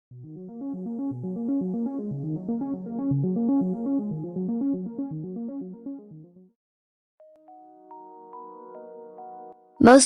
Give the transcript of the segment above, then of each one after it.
Most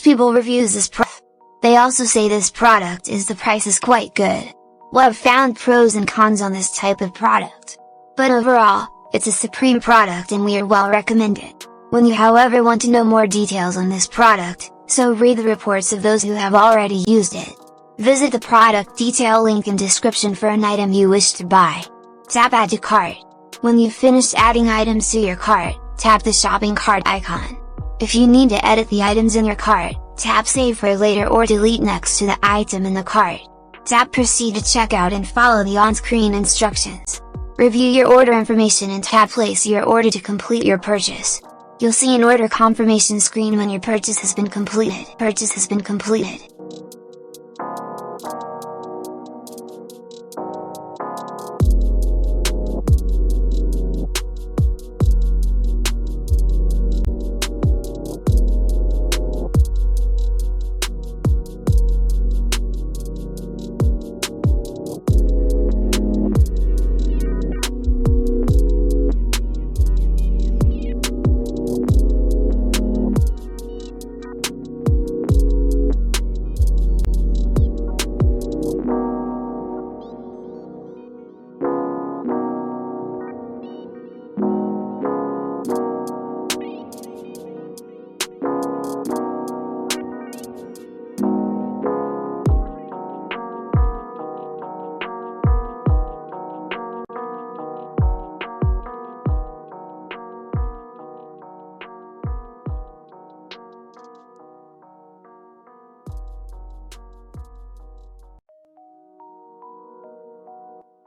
people reviews this product. They also say this product is the price is quite good. Well, I've found pros and cons on this type of product. But overall, it's a supreme product and we are well recommended. When you however want to know more details on this product, so read the reports of those who have already used it. Visit the product detail link in description for an item you wish to buy. Tap Add to Cart. When you've finished adding items to your cart, tap the shopping cart icon. If you need to edit the items in your cart, tap Save for later or delete next to the item in the cart. Tap Proceed to checkout and follow the on-screen instructions. Review your order information and tap Place your order to complete your purchase. You'll see an order confirmation screen when your purchase has been completed.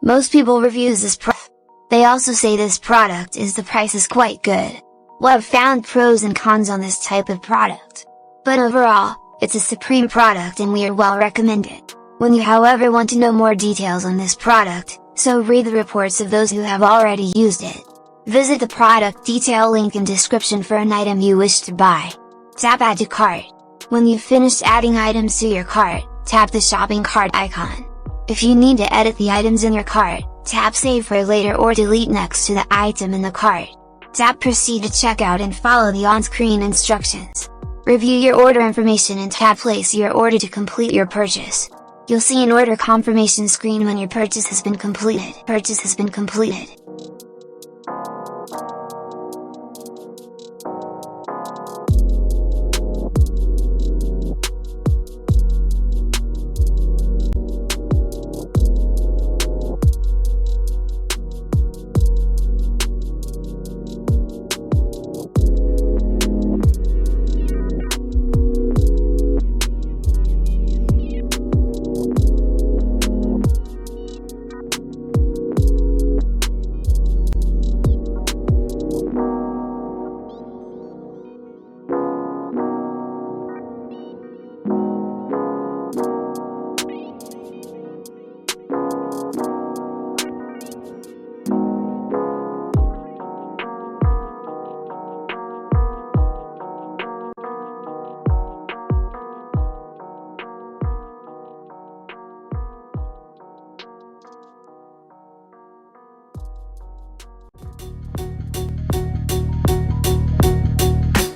Most people reviews this product. They also say this product is the price is quite good. Well, I've found pros and cons on this type of product. But overall, it's a supreme product and we are well recommended. When you however want to know more details on this product, so read the reports of those who have already used it. Visit the product detail link in description for an item you wish to buy. Tap Add to Cart. When you've finished adding items to your cart, tap the shopping cart icon. If you need to edit the items in your cart, tap Save for later or delete next to the item in the cart. Tap Proceed to checkout and follow the on-screen instructions. Review your order information and tap Place your order to complete your purchase. You'll see an order confirmation screen when your purchase has been completed.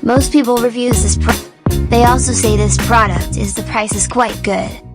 Most people reviews this product. They also say this product is the price is quite good.